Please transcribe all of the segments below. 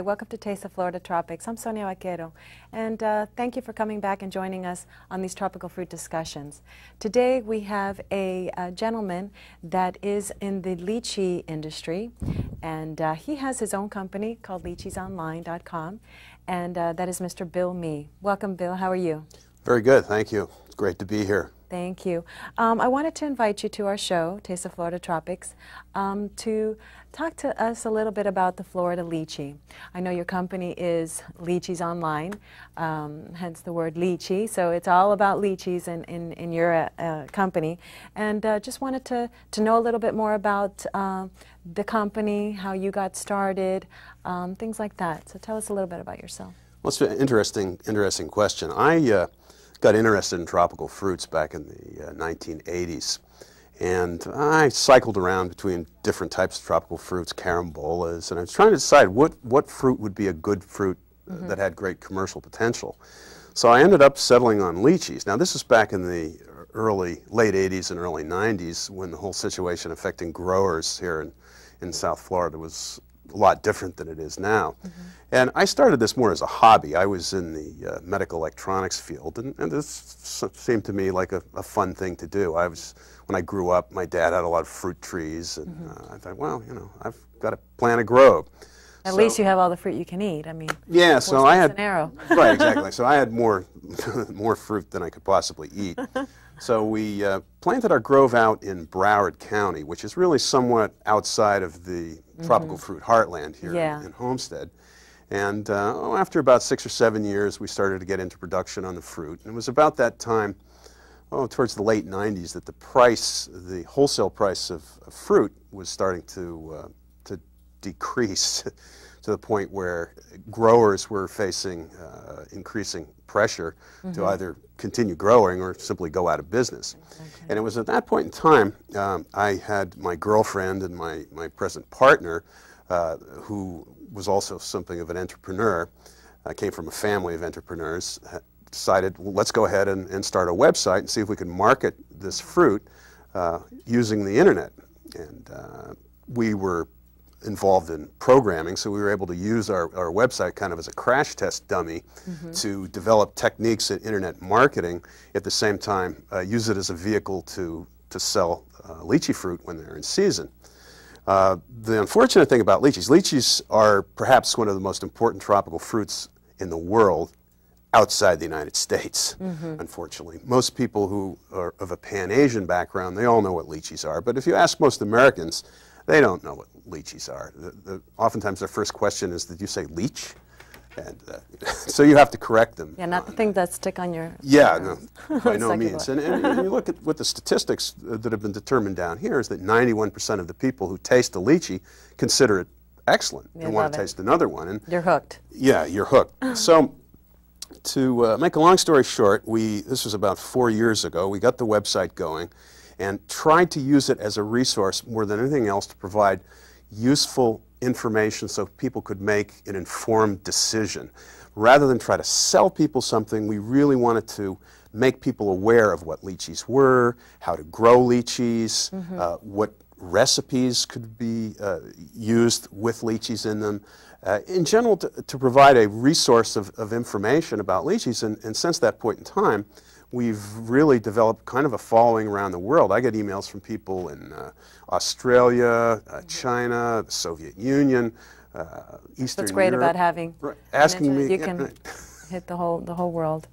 welcome to Taste of Florida Tropics. I'm Sonia Vaquero, and thank you for coming back and joining us on these tropical fruit discussions. Today we have a gentleman that is in the lychee industry, and he has his own company called lycheesonline.com, and that is Mr. Bill Mee. Welcome, Bill. How are you? Very good, thank you. It's great to be here. Thank you. I wanted to invite you to our show, Taste of Florida Tropics, to talk to us a little bit about the Florida lychee. I know your company is Lychees Online, hence the word lychee, so it's all about lychees in your company. And just wanted to know a little bit more about the company, how you got started, things like that. So tell us a little bit about yourself. Well, it's an interesting question. I got interested in tropical fruits back in the 1980s. And I cycled around between different types of tropical fruits, carambolas, and I was trying to decide what fruit would be a good fruit that had great commercial potential. So I ended up settling on lychees. Now this is back in the late 80s and early 90s when the whole situation affecting growers here in South Florida was a lot different than it is now. And I started this more as a hobby. I was in the medical electronics field, and this seemed to me like a fun thing to do. When I grew up, my dad had a lot of fruit trees, and I thought, well, you know, I've got to plant a grove. At least you have all the fruit you can eat. I mean, yeah. So I had arrow. Right, exactly. So I had more fruit than I could possibly eat. So we planted our grove out in Broward County, which is really somewhat outside of the tropical fruit heartland here in Homestead. And after about 6 or 7 years, we started to get into production on the fruit. And it was about that time, towards the late 90s, that the wholesale price of fruit was starting to decrease to the point where growers were facing increasing pressure to either continue growing or simply go out of business. And it was at that point in time I had my girlfriend and my present partner, who was also something of an entrepreneur, came from a family of entrepreneurs, decided, well, let's go ahead and start a website and see if we can market this fruit using the internet. And we were involved in programming, so we were able to use our website kind of as a crash test dummy to develop techniques in internet marketing, at the same time use it as a vehicle to sell lychee fruit when they're in season. The unfortunate thing about lychees are perhaps one of the most important tropical fruits in the world outside the United States, unfortunately. Most people who are of a Pan-Asian background, they all know what lychees are, but if you ask most Americans, they don't know what lychees are. Oftentimes their first question is, did you say leech? And so you have to correct them. Yeah, not the thing that stick on your... Yeah, no, by no means. And you look at what the statistics that have been determined down here is that 91% of the people who taste a lychee consider it excellent and want to taste another one. And you're hooked. Yeah, you're hooked. So to make a long story short, this was about 4 years ago, we got the website going and tried to use it as a resource more than anything else to provide useful information so people could make an informed decision. Rather than try to sell people something, we really wanted to make people aware of what lychees were, how to grow lychees, what recipes could be used with lychees in them. In general, to provide a resource of information about lychees, and since that point in time, we've really developed kind of a following around the world. I get emails from people in Australia, China, the Soviet Union, Eastern Europe. What's great about having asking me, you can hit the whole world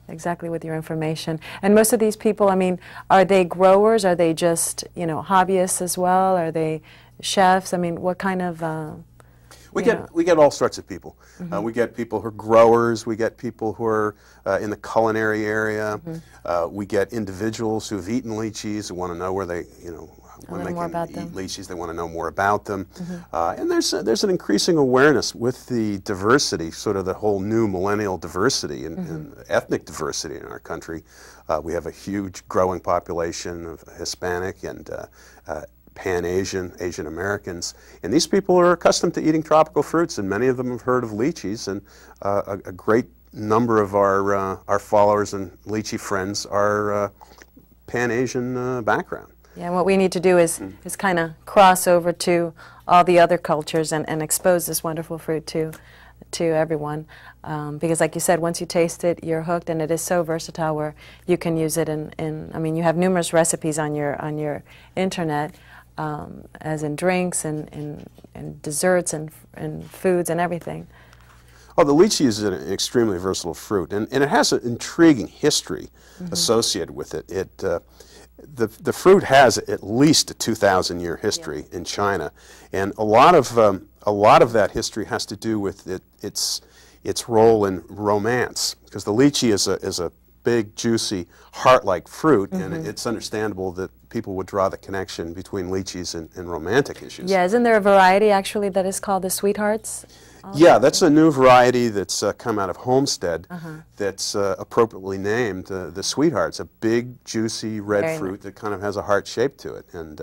exactly with your information. And most of these people, I mean, are they growers? Are they just, you know, hobbyists as well? Are they chefs? I mean, what kind of we get all sorts of people. We get people who are growers. We get people who are in the culinary area. We get individuals who have eaten lychees who want to know where they, you know, when they can eat lychees, they want to know more about them. And there's an increasing awareness with the diversity, sort of the whole new millennial diversity and ethnic diversity in our country. We have a huge growing population of Hispanic and Pan-Asian, Asian Americans, and these people are accustomed to eating tropical fruits, and many of them have heard of lychees, and a great number of our followers and lychee friends are Pan-Asian background. Yeah, and what we need to do is kind of cross over to all the other cultures and expose this wonderful fruit to to everyone because, like you said, once you taste it, you're hooked, and it is so versatile where you can use it in I mean, you have numerous recipes on your internet, as in drinks and desserts and foods and everything. Oh, the lychee is an extremely versatile fruit, and it has an intriguing history associated with it. The fruit has at least a 2,000-year history in China, and a lot of that history has to do with its role in romance, because the lychee is a big, juicy, heart-like fruit, and it's understandable that people would draw the connection between lychees and romantic issues. Yeah, isn't there a variety actually that is called the sweethearts? Yeah, that's a new variety that's come out of Homestead that's appropriately named the Sweethearts, a big, juicy red fruit that kind of has a heart shape to it. And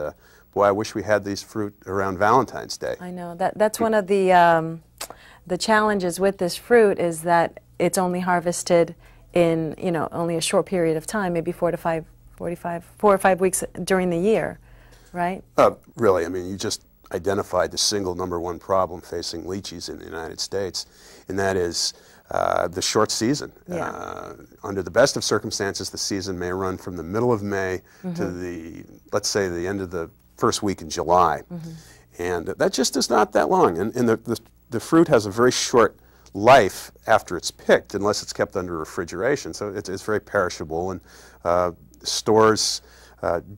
boy, I wish we had these fruit around Valentine's Day. I know. That's one of the challenges with this fruit is that it's only harvested in, you know, only a short period of time, maybe 4 or 5 weeks during the year, right? Really, I mean, you just identified the single #1 problem facing lychees in the United States, and that is the short season. Yeah. Under the best of circumstances, the season may run from the middle of May to let's say, the end of the first week in July. And that just is not that long. And the fruit has a very short life after it's picked, unless it's kept under refrigeration. So it's very perishable, and stores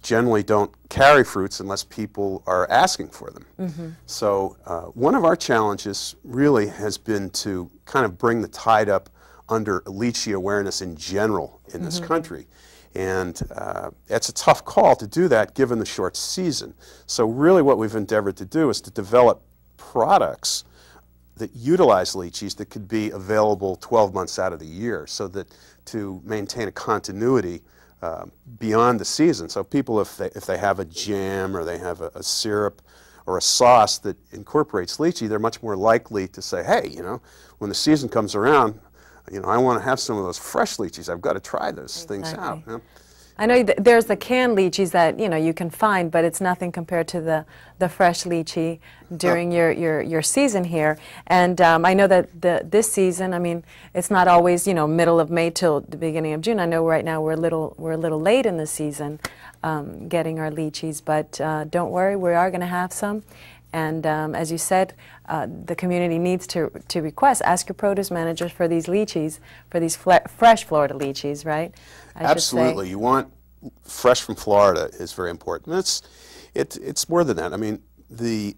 generally don't carry fruits unless people are asking for them. So one of our challenges really has been to kind of bring the tide up under lychee awareness in general in this country. And it's a tough call to do that given the short season. So really what we've endeavored to do is to develop products that utilize lychees that could be available 12 months out of the year, so that to maintain a continuity beyond the season. So people, if they have a jam or they have a syrup or a sauce that incorporates lychee, they're much more likely to say, hey, you know, when the season comes around, you know, I want to have some of those fresh lychees. I've got to try those things out. You know? I know there's the canned lychees that, you know, you can find, but it's nothing compared to the fresh lychee during your season here. And I know that this season, I mean, it's not always, you know, middle of May till the beginning of June. I know right now we're a little late in the season getting our lychees, but don't worry, we are going to have some. And as you said, the community needs to request, ask your produce managers for these lychees, for these fresh Florida lychees, right? Absolutely. You want fresh from Florida is very important. It's more than that. I mean, the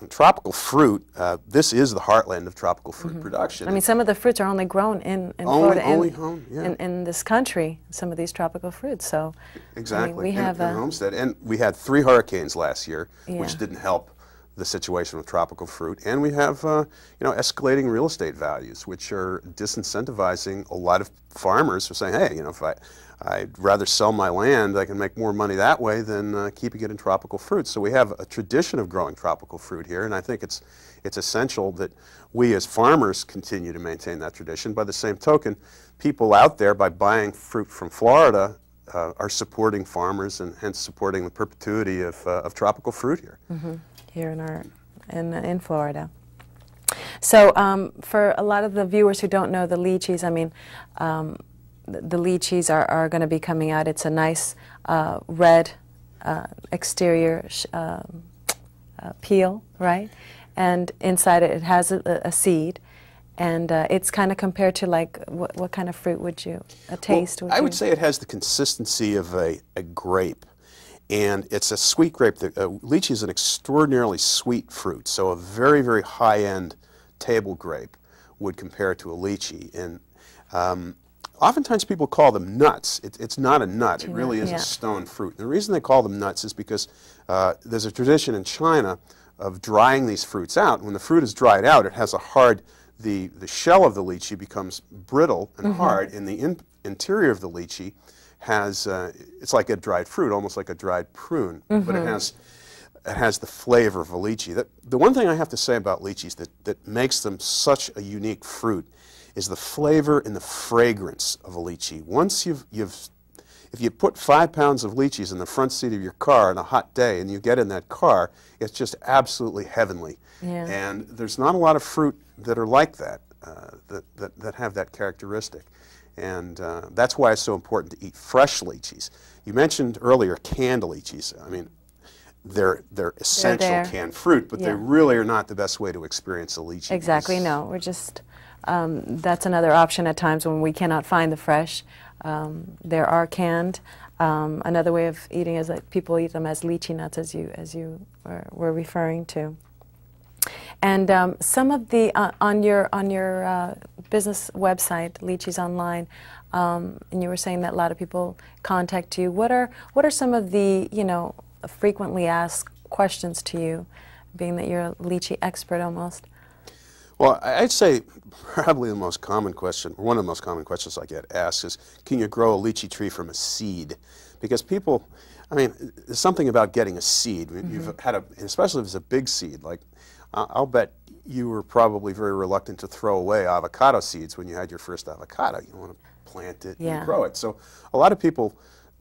tropical fruit, this is the heartland of tropical fruit production. I mean, some of the fruits are only grown in Florida, in this country, some of these tropical fruits. So exactly, I mean, we have in Homestead. And we had 3 hurricanes last year, which didn't help the situation with tropical fruit. And we have, you know, escalating real estate values, which are disincentivizing a lot of farmers who are saying, hey, you know, if I'd rather sell my land, I can make more money that way than keeping it in tropical fruit. So we have a tradition of growing tropical fruit here, and I think it's essential that we as farmers continue to maintain that tradition. By the same token, people out there, by buying fruit from Florida, are supporting farmers and hence supporting the perpetuity of tropical fruit here. Here in Florida. So for a lot of the viewers who don't know the lychees, I mean, the lychees are going to be coming out. It's a nice red exterior peel, right? And inside it has a seed. And it's kind of compared to, like, what kind of fruit would you, a taste? Well, I would say it has the consistency of a grape. And it's a sweet grape. Lychee is an extraordinarily sweet fruit, so a very, very high-end table grape would compare to a lychee. And oftentimes people call them nuts. It's not a nut. It really is a stone fruit. And the reason they call them nuts is because there's a tradition in China of drying these fruits out. When the fruit is dried out, it has a hard, the shell of the lychee becomes brittle and hard, and the interior of the lychee has, it's like a dried fruit, almost like a dried prune, but it has the flavor of a lychee. The one thing I have to say about lychees that makes them such a unique fruit is the flavor and the fragrance of a lychee. Once if you put 5 pounds of lychees in the front seat of your car on a hot day and you get in that car, it's just absolutely heavenly. Yeah. And there's not a lot of fruit that are like that, that have that characteristic. And that's why it's so important to eat fresh lychees. You mentioned earlier canned lychees. I mean, they're essential canned fruit, but they really are not the best way to experience a lychee. Exactly, no. We're just, that's another option at times when we cannot find the fresh. There are canned. Another way of eating is that people eat them as lychee nuts, as you were referring to. And some of the on your business website, Lychee's Online, and you were saying that a lot of people contact you. What are some of the frequently asked questions to you, being that you're a lychee expert almost? Well, I'd say probably the most common question, or one of the most common questions I get asked is, can you grow a lychee tree from a seed? Because people, I mean, there's something about getting a seed. You've had especially if it's a big seed. Like, I'll bet you were probably very reluctant to throw away avocado seeds when you had your first avocado. You want to plant it and grow it. So a lot of people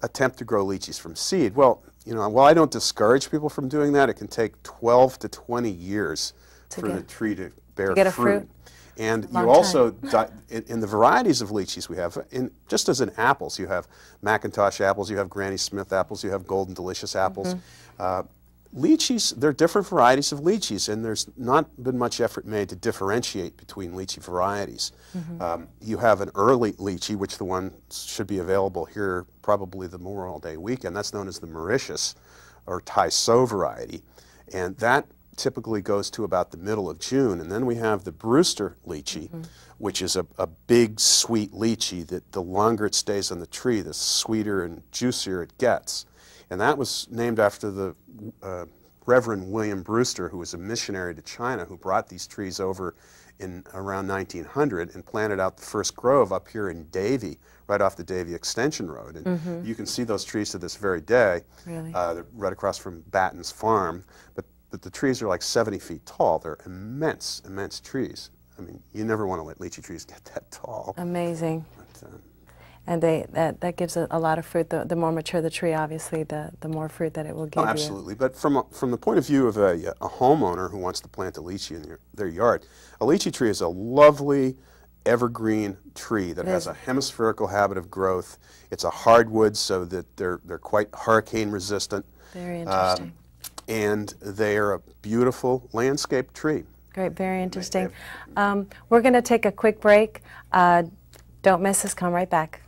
attempt to grow lychees from seed. Well, while I don't discourage people from doing that, it can take 12 to 20 years for the tree to bear fruit. And you also, in the varieties of lychees we have, just as in apples, you have Macintosh apples, you have Granny Smith apples, you have Golden Delicious apples. Lychees, there are different varieties of lychees, and there's not been much effort made to differentiate between lychee varieties. You have an early lychee, which the one should be available here probably the Memorial Day weekend. That's known as the Mauritius or Taiso variety, and that typically goes to about the middle of June. And then we have the Brewster lychee, which is a big, sweet lychee that the longer it stays on the tree, the sweeter and juicier it gets. And that was named after the Reverend William Brewster, who was a missionary to China, who brought these trees over in around 1900 and planted out the first grove up here in Davie, right off the Davie Extension Road. And you can see those trees to this very day. Really? They're right across from Batten's farm. But the trees are like 70 feet tall. They're immense, immense trees. I mean, you never want to let lychee trees get that tall. Amazing. But, and that gives a lot of fruit. The more mature the tree, obviously, the more fruit that it will give you. Absolutely. But from the point of view of a homeowner who wants to plant a lychee in their yard, a lychee tree is a lovely evergreen tree that has a hemispherical habit of growth. It's a hardwood, so that they're quite hurricane resistant. Very interesting. And they are a beautiful landscape tree. Great, very interesting. We're going to take a quick break. Don't miss us. Come right back.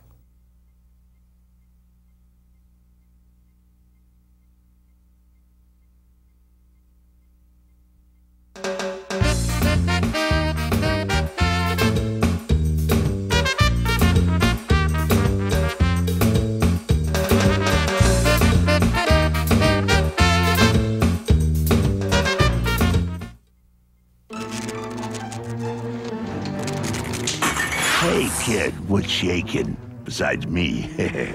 Hey, kid, what's shaking? Besides me. Dad,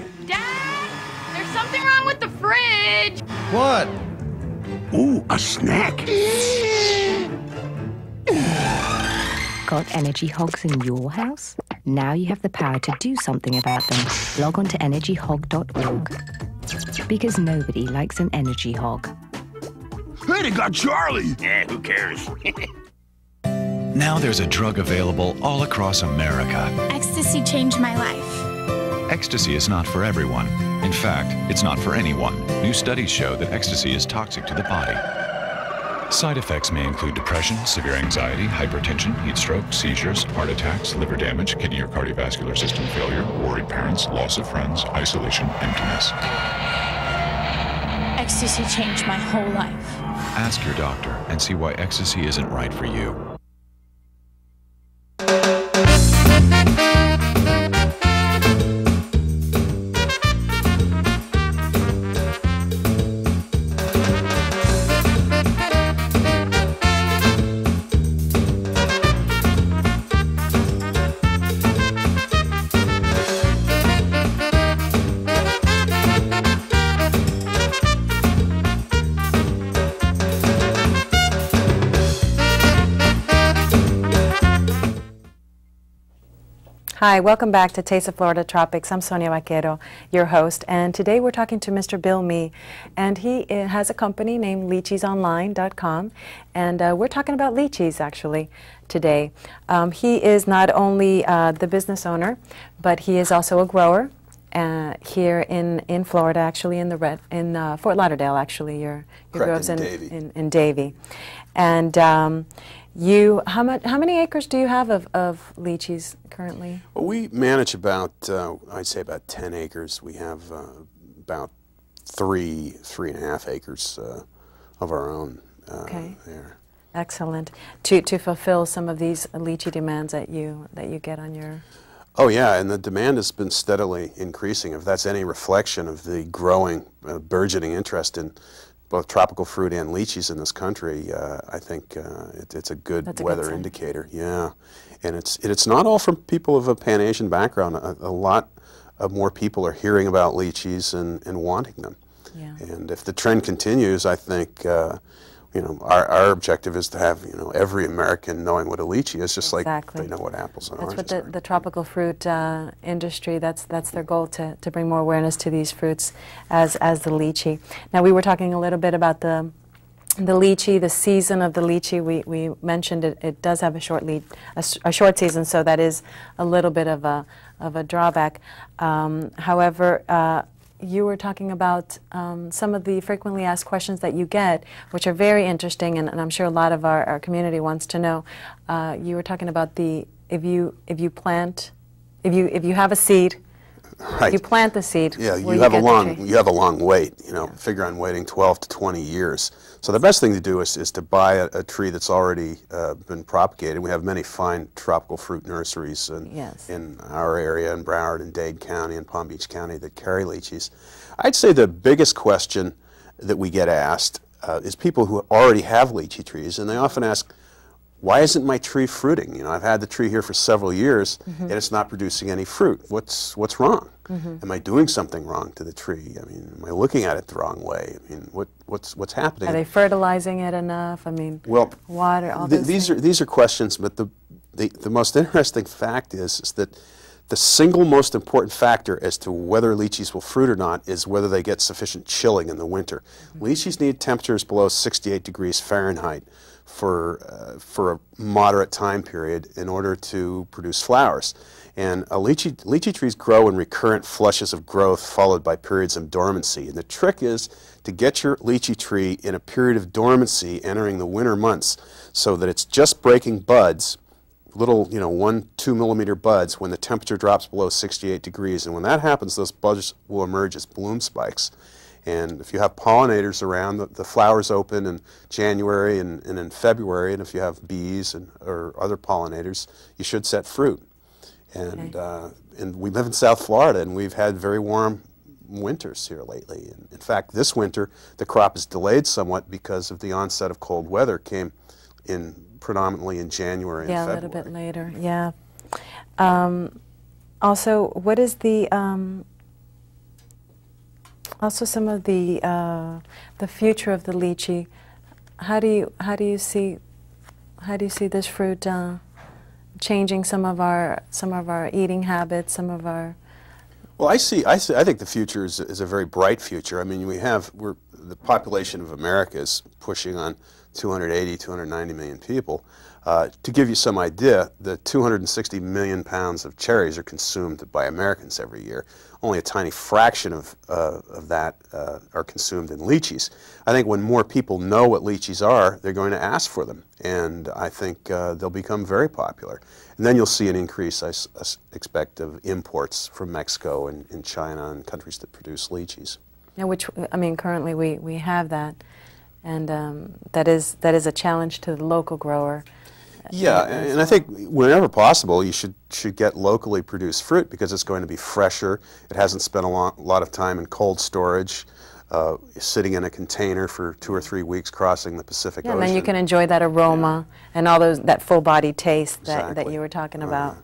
there's something wrong with the fridge. What? Ooh, a snack. Got energy hogs in your house? Now you have the power to do something about them. Log on to energyhog.org. Because nobody likes an energy hog. Hey, they got Charlie. Yeah, who cares? Now there's a drug available all across America. Ecstasy changed my life. Ecstasy is not for everyone. In fact, it's not for anyone. New studies show that ecstasy is toxic to the body. Side effects may include depression, severe anxiety, hypertension, heat stroke, seizures, heart attacks, liver damage, kidney or cardiovascular system failure, worried parents, loss of friends, isolation, emptiness. Ecstasy changed my whole life. Ask your doctor and see why ecstasy isn't right for you. Hi, welcome back to Taste of Florida Tropics. I'm Sonia Vaquero, your host, and today we're talking to Mr. Bill Mee, and he has a company named LycheesOnline.com, and we're talking about lychees actually today. He is not only the business owner, but he is also a grower here in Florida, actually in Fort Lauderdale. Actually, your grows in Davie, and how many acres do you have of lychees currently? Well, we manage about, I'd say about 10 acres. We have about 3.5 acres of our own there. Excellent. To fulfill some of these lychee demands that you get on your... Oh yeah, and the demand has been steadily increasing. If that's any reflection of the growing, burgeoning interest in both tropical fruit and lychees in this country, I think it's a good weather indicator. Yeah, and it's not all from people of a Pan-Asian background. A lot of more people are hearing about lychees and wanting them. Yeah. And if the trend continues, I think our objective is to have every American knowing what a lychee is, just like they know what apples and oranges are. That's what the tropical fruit industry, that's their goal, to bring more awareness to these fruits as the lychee. Now, we were talking a little bit about the lychee, the season of the lychee. We mentioned it does have a short season, so that is a little bit of a drawback. However, you were talking about some of the frequently asked questions that you get, which are very interesting, and I'm sure a lot of our community wants to know. You were talking about if you have a seed, right. You plant the seed. Yeah, you have a long wait. Figure on waiting 12 to 20 years. So the best thing to do is to buy a tree that's already been propagated. We have many fine tropical fruit nurseries in our area, in Broward and Dade County and Palm Beach County, that carry lychees. I'd say the biggest question that we get asked is people who already have lychee trees, and they often ask, why isn't my tree fruiting? I've had the tree here for several years, and it's not producing any fruit. What's wrong? Am I doing something wrong to the tree? I mean, am I looking at it the wrong way? I mean, what's happening? Are they fertilizing it enough? I mean, water, all those things? These are questions, but the most interesting fact is that the single most important factor as to whether lychees will fruit or not is whether they get sufficient chilling in the winter. Lychees need temperatures below 68 degrees Fahrenheit for a moderate time period in order to produce flowers. And lychee trees grow in recurrent flushes of growth followed by periods of dormancy. And the trick is to get your lychee tree in a period of dormancy entering the winter months so that it's just breaking buds, little 1-2 millimeter buds, when the temperature drops below 68 degrees. And when that happens, those buds will emerge as bloom spikes. And if you have pollinators around, the flowers open in January and in February, and if you have bees or other pollinators, you should set fruit. And we live in South Florida, and we've had very warm winters here lately. And in fact, this winter, the crop is delayed somewhat because of the onset of cold weather. Came in predominantly in January and February. Yeah, a little bit later, yeah. Also, what is the... Also, some of the future of the lychee. How do you see this fruit changing some of our eating habits, some of our... Well, I think the future is a very bright future. I mean, the population of America is pushing on 280, 290 million people. To give you some idea, the 260 million pounds of cherries are consumed by Americans every year. Only a tiny fraction of that are consumed in lychees. I think when more people know what lychees are, they're going to ask for them, and I think they'll become very popular. And then you'll see an increase, I expect, of imports from Mexico and China and countries that produce lychees. Yeah, currently we have that, and that is a challenge to the local grower. Yeah, and I think whenever possible, you should get locally produced fruit because it's going to be fresher. It hasn't spent a lot of time in cold storage, sitting in a container for 2 or 3 weeks crossing the Pacific Ocean. And then you can enjoy that aroma and all that full body taste that you were talking about.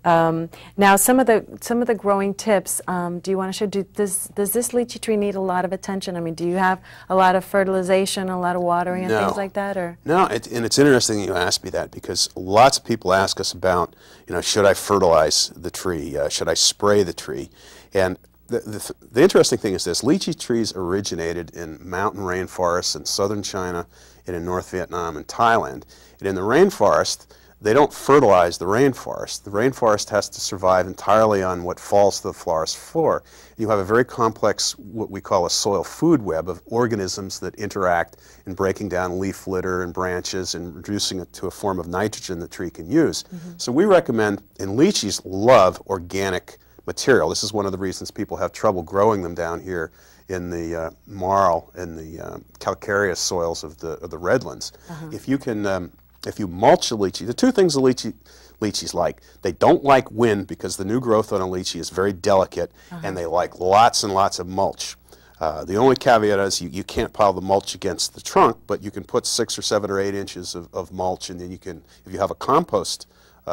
Now, some of the growing tips. Do you want to show? Does this lychee tree need a lot of attention? I mean, do you have a lot of fertilization, a lot of watering, and things like that, or? No, and it's interesting you asked me that, because lots of people ask us about, should I fertilize the tree? Should I spray the tree? And the interesting thing is this: lychee trees originated in mountain rainforests in southern China and in North Vietnam and Thailand. And in the rainforest, they don't fertilize the rainforest. The rainforest has to survive entirely on what falls to the forest floor. You have a very complex, what we call a soil food web of organisms that interact in breaking down leaf litter and branches and reducing it to a form of nitrogen the tree can use. So we recommend, and lychees love organic material. This is one of the reasons people have trouble growing them down here in the marl and the calcareous soils of the redlands. If you can if you mulch a lychee, the two things the lychees like: they don't like wind, because the new growth on a lychee is very delicate, and they like lots and lots of mulch. The only caveat is you can't pile the mulch against the trunk, but you can put 6 or 7 or 8 inches of mulch, and then you can, if you have a compost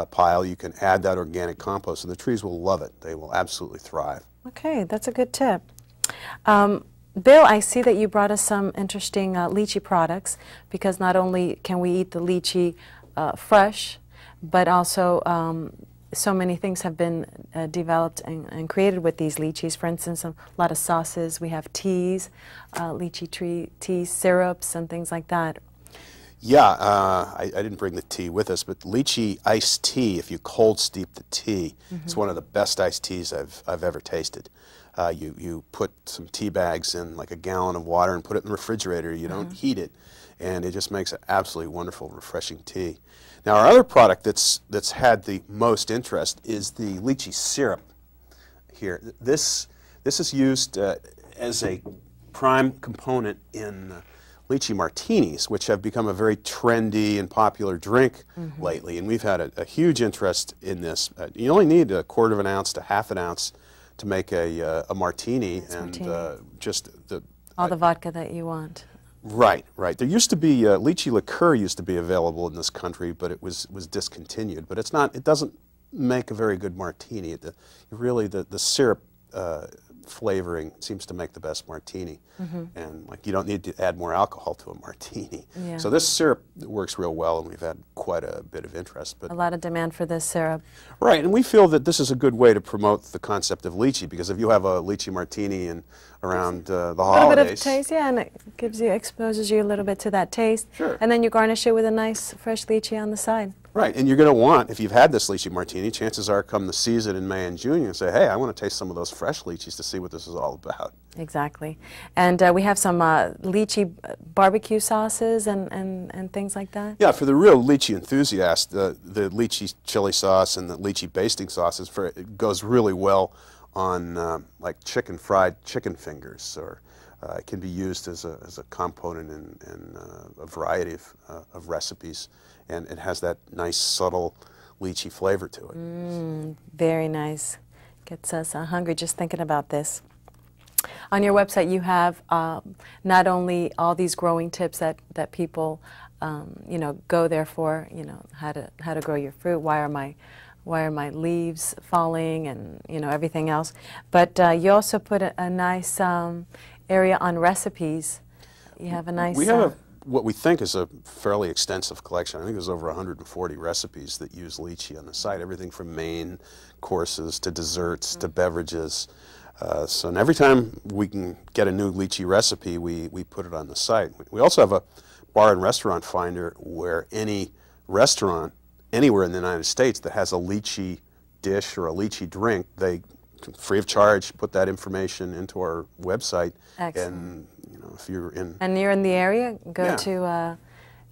pile, you can add that organic compost, and the trees will love it. They will absolutely thrive. Okay, that's a good tip. Bill, I see that you brought us some interesting lychee products, because not only can we eat the lychee fresh, but also so many things have been developed and created with these lychees. For instance, a lot of sauces. We have teas, lychee tree tea syrups, and things like that. Yeah, I didn't bring the tea with us, but lychee iced tea, if you cold steep the tea, it's one of the best iced teas I've ever tasted. You put some tea bags in like a gallon of water and put it in the refrigerator. You don't heat it, and it just makes an absolutely wonderful, refreshing tea. Now, our other product that's had the most interest is the lychee syrup here. This is used as a prime component in lychee martinis, which have become a very trendy and popular drink lately, and we've had a huge interest in this. You only need 1/4 ounce to 1/2 ounce to make a martini, and just all the vodka that you want. Right, right. There used to be lychee liqueur used to be available in this country, but it was discontinued. But it's not. It doesn't make a very good martini. Really, the syrup flavoring seems to make the best martini, and like you don't need to add more alcohol to a martini. Yeah. So this syrup works real well, and we've had quite a bit of interest. But a lot of demand for this syrup. Right, and we feel that this is a good way to promote the concept of lychee, because if you have a lychee martini and around the holidays, a little bit of taste, yeah, and it exposes you a little bit to that taste. Sure. And then you garnish it with a nice fresh lychee on the side. Right, and you're going to want, if you've had this lychee martini, chances are come the season in May and June, you'll say, hey, I want to taste some of those fresh lychees to see what this is all about. Exactly. And we have some lychee barbecue sauces and things like that. Yeah, for the real lychee enthusiast, the lychee chili sauce and the lychee basting sauces, it goes really well on like fried chicken fingers, or it can be used as a component in a variety of recipes. And it has that nice, subtle lychee flavor to it. Very nice. Gets us hungry just thinking about this. On your website, you have not only all these growing tips that people, go there for, how to grow your fruit, why are my leaves falling, and everything else, but you also put a nice area on recipes. You have a nice. We have what we think is a fairly extensive collection. I think there's over 140 recipes that use lychee on the site, everything from main courses to desserts to beverages. So every time we can get a new lychee recipe, we put it on the site. We also have a bar and restaurant finder where any restaurant anywhere in the United States that has a lychee dish or a lychee drink, they can, free of charge, put that information into our website. Excellent. And if you're in the area, go to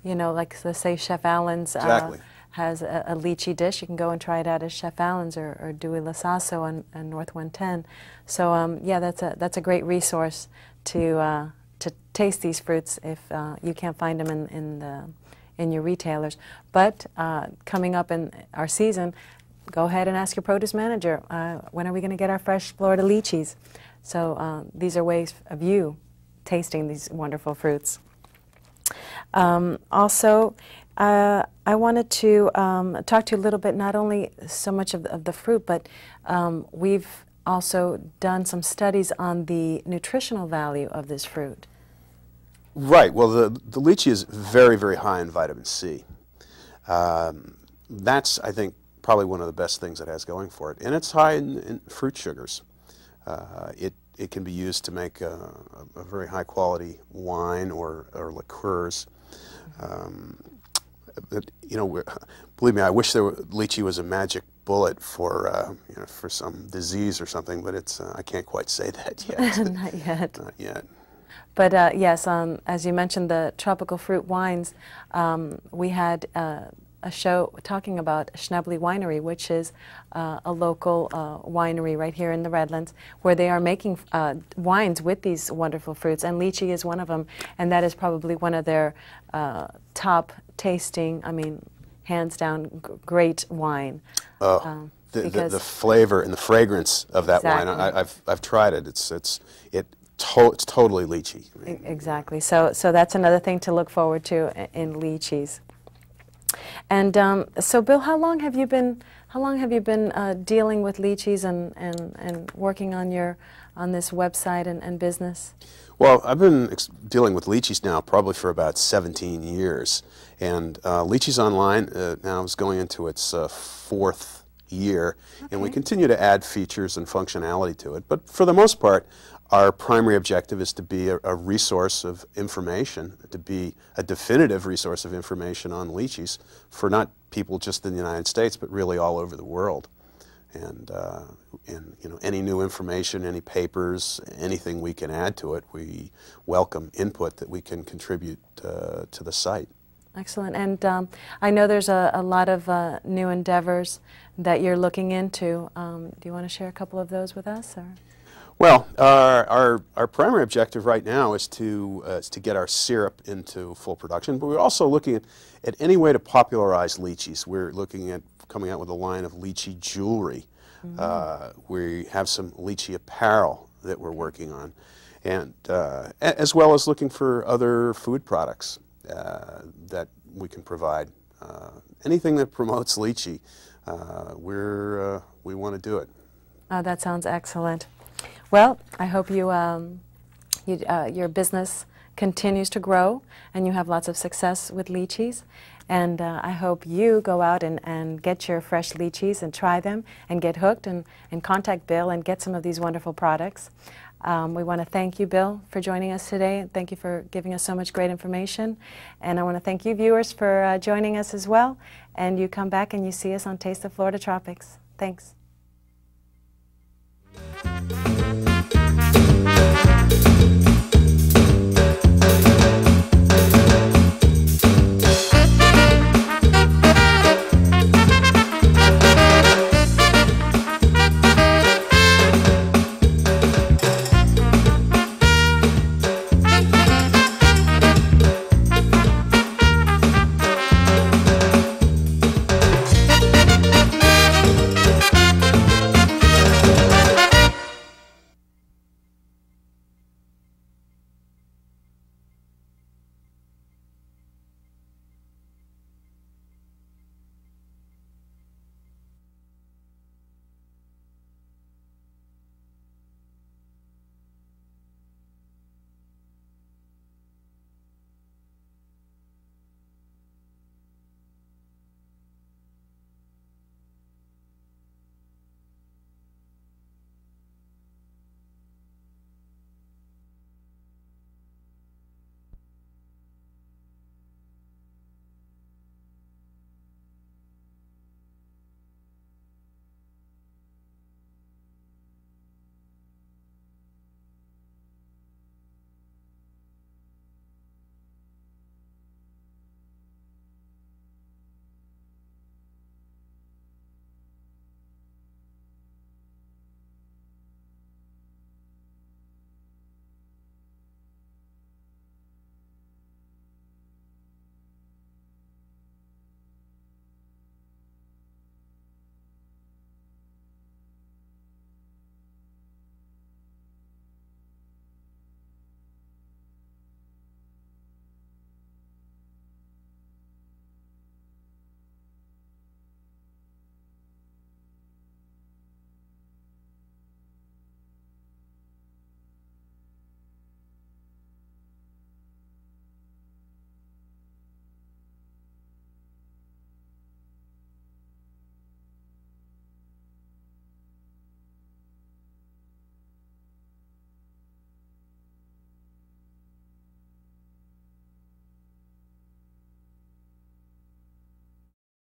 like let's say Chef Allen's has a lychee dish. You can go and try it out at Chef Allen's or Dewey Lasasso on North 110. So yeah, that's a great resource to taste these fruits if you can't find them in your retailers. But coming up in our season, go ahead and ask your produce manager, when are we going to get our fresh Florida lychees? So these are ways of you tasting these wonderful fruits. Also, I wanted to talk to you a little bit, not only so much of the fruit, but we've also done some studies on the nutritional value of this fruit. Right. Well, the lychee is very, very high in vitamin C. That's, I think, probably one of the best things it has going for it. And it's high in fruit sugars. It can be used to make a very high quality wine or liqueurs. You know, believe me, I wish lychee was a magic bullet for you know, for some disease or something, but it's I can't quite say that yet. Not yet. Not yet. But yes, as you mentioned, the tropical fruit wines, we had a show talking about Schnebly Winery, which is a local winery right here in the Redlands, where they are making wines with these wonderful fruits, and lychee is one of them, and that is probably one of their top tasting, I mean, hands down, great wine. The flavor and the fragrance of that Exactly. wine, I've tried it. It's totally lychee. Exactly. So that's another thing to look forward to in lychees. And so, Bill, how long have you been dealing with lychees and working on this website and business? Well, I've been dealing with lychees now probably for about 17 years, and Lychees Online now is going into its fourth year, and we continue to add features and functionality to it. But for the most part, our primary objective is to be a resource of information, to be a definitive resource of information on lychees for not people just in the United States, but really all over the world. And you know, any new information, any papers, anything we can add to it, we welcome input that we can contribute to the site. Excellent. And I know there's a lot of new endeavors that you're looking into. Do you want to share a couple of those with us? Or? Well, our primary objective right now is to get our syrup into full production, but we're also looking at any way to popularize lychees. We're looking at coming out with a line of lychee jewelry. We have some lychee apparel that we're working on, and as well as looking for other food products that we can provide. Anything that promotes lychee, we want to do it. Oh, that sounds excellent. Well, I hope your business continues to grow and you have lots of success with lychees. And I hope you go out and get your fresh lychees and try them and get hooked and contact Bill and get some of these wonderful products. We want to thank you, Bill, for joining us today. Thank you for giving us so much great information. And I want to thank you, viewers, for joining us as well. And you come back and you see us on Taste of Florida Tropics. Thanks.